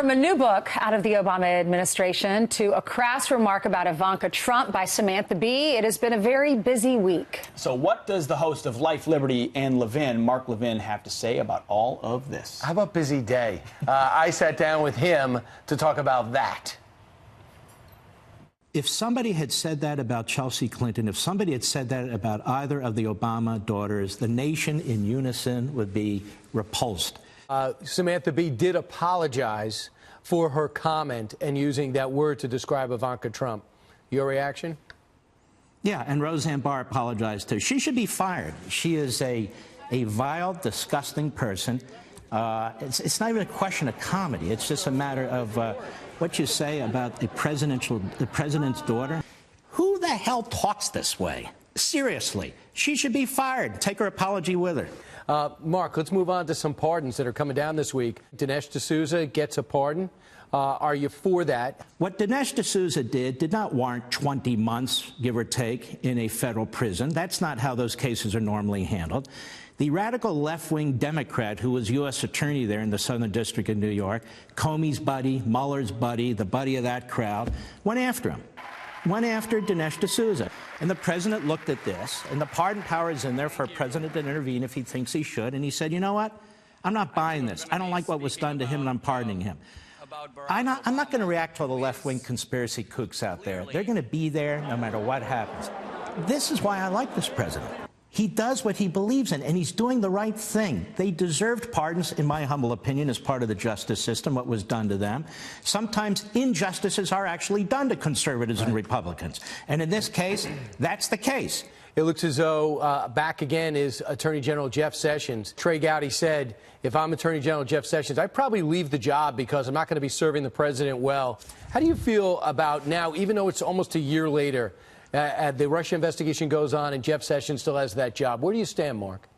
From a new book out of the Obama administration to a crass remark about Ivanka Trump by Samantha Bee, it has been a very busy week. So what does the host of Life, Liberty, and Levin, Mark Levin, have to say about all of this? How about busy day? I sat down with him to talk about that. If somebody had said that about Chelsea Clinton, if somebody had said that about either of the Obama daughters, the nation in unison would be repulsed. Samantha Bee did apologize for her comment and using that word to describe Ivanka Trump. Your reaction? Yeah, and Roseanne Barr apologized too. She should be fired. She is a vile, disgusting person. It's not even a question of comedy. It's just a matter of what you say about the president's daughter. Who the hell talks this way? Seriously, she should be fired. Take her apology with her. Mark, let's move on to some pardons that are coming down this week. Dinesh D'Souza gets a pardon. Are you for that? What Dinesh D'Souza did not warrant 20 months, give or take, in a federal prison. That's not how those cases are normally handled. The radical left-wing Democrat who was U.S. attorney there in the Southern District of New York, Comey's buddy, Mueller's buddy, the buddy of that crowd, went after him. Went after Dinesh D'Souza. And the president looked at this, and the pardon power is in there for a president to intervene if he thinks he should. And he said, you know what? I'm not buying this. I don't like what was done to him, and I'm pardoning him. I'm not going to react to all the left-wing conspiracy kooks out there. They're going to be there no matter what happens. This is why I like this president. He does what he believes in, and he's doing the right thing. They deserved pardons, in my humble opinion, as part of the justice system, what was done to them. Sometimes injustices are actually done to conservatives and Republicans. And in this case, that's the case. It looks as though back again is Attorney General Jeff Sessions. Trey Gowdy said, if I'm Attorney General Jeff Sessions, I'd probably leave the job because I'm not going to be serving the president well. How do you feel about now, even though it's almost a year later, the Russia investigation goes on and Jeff Sessions still has that job? Where do you stand, Mark?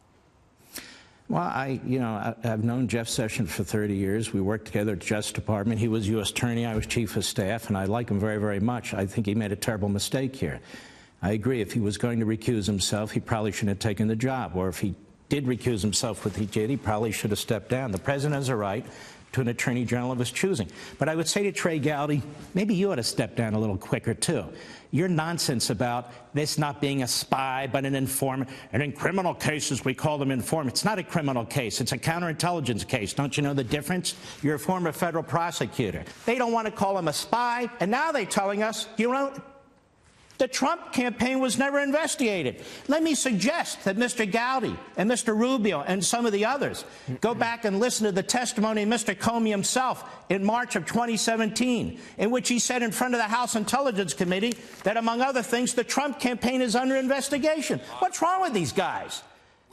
Well, I've known Jeff Sessions for 30 years. We worked together at the Justice Department. He was U.S. Attorney. I was Chief of Staff, and I like him very, very much. I think he made a terrible mistake here. I agree. If he was going to recuse himself, he probably shouldn't have taken the job. Or if he did recuse himself with he did, he probably should have stepped down. The president has a right to an attorney general of his choosing. But I would say to Trey Gowdy, maybe you ought to step down a little quicker, too. Your nonsense about this not being a spy, but an informant. And in criminal cases, we call them informants. It's not a criminal case. It's a counterintelligence case. Don't you know the difference? You're a former federal prosecutor. They don't want to call him a spy. And now they're telling us, you know, the Trump campaign was never investigated. Let me suggest that Mr. Gowdy and Mr. Rubio and some of the others go back and listen to the testimony of Mr. Comey himself in March of 2017, in which he said in front of the House Intelligence Committee that, among other things, the Trump campaign is under investigation. What's wrong with these guys?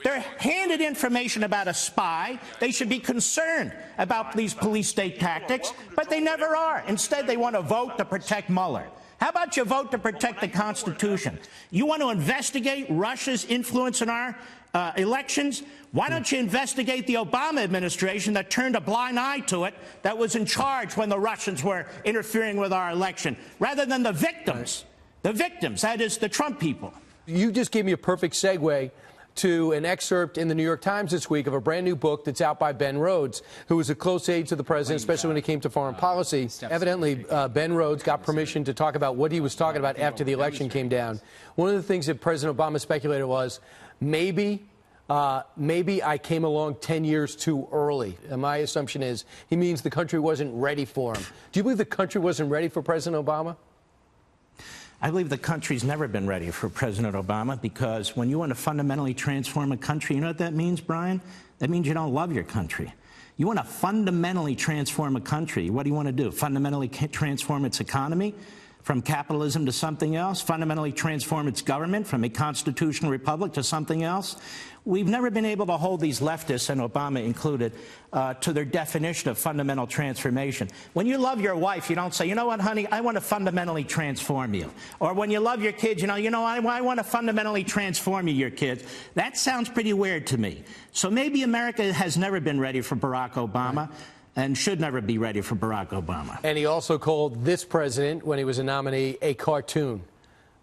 They're handed information about a spy. They should be concerned about these police state tactics, but they never are. Instead, they want to vote to protect Mueller. How about you vote to protect the Constitution? You want to investigate Russia's influence in our elections? Why don't you investigate the Obama administration that turned a blind eye to it, that was in charge when the Russians were interfering with our election, rather than the victims? The victims, that is, the Trump people. You just gave me a perfect segue to an excerpt in the New York Times this week of a brand new book that's out by Ben Rhodes, who was a close aide to the president, especially when it came to foreign policy. Evidently, Ben Rhodes got permission to talk about what he was talking about after the election came down. One of the things that President Obama speculated was maybe I came along 10 years too early. And my assumption is he means the country wasn't ready for him. Do you believe the country wasn't ready for President Obama? I believe the country's never been ready for President Obama, because when you want to fundamentally transform a country, you know what that means, Brian? That means you don't love your country. You want to fundamentally transform a country. What do you want to do? Fundamentally transform its economy from capitalism to something else? Fundamentally transform its government from a constitutional republic to something else? We've never been able to hold these leftists, and Obama included, to their definition of fundamental transformation. When you love your wife, you don't say, you know what, honey, I want to fundamentally transform you. Or when you love your kids, I want to fundamentally transform you, your kids. That sounds pretty weird to me. So maybe America has never been ready for Barack Obama. And should never be ready for Barack Obama. And he also called this president, when he was a nominee, a cartoon.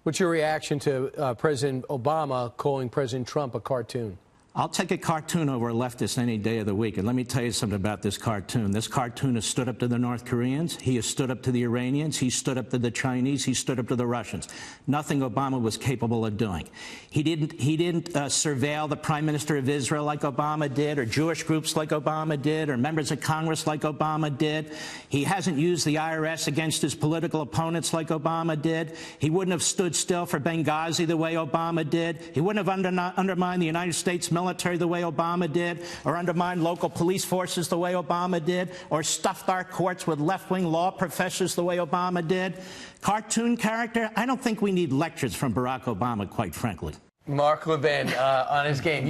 What's your reaction to President Obama calling President Trump a cartoon? I'll take a cartoon over a leftist any day of the week. And let me tell you something about this cartoon. This cartoon has stood up to the North Koreans. He has stood up to the Iranians. He stood up to the Chinese. He stood up to the Russians. Nothing Obama was capable of doing. He didn't surveil the Prime Minister of Israel like Obama did, or Jewish groups like Obama did, or members of Congress like Obama did. He hasn't used the IRS against his political opponents like Obama did. He wouldn't have stood still for Benghazi the way Obama did. He wouldn't have undermined the United States military the way Obama did, or undermined local police forces the way Obama did, or stuffed our courts with left-wing law professors the way Obama did. Cartoon character, I don't think we need lectures from Barack Obama, quite frankly. Mark Levin on his game.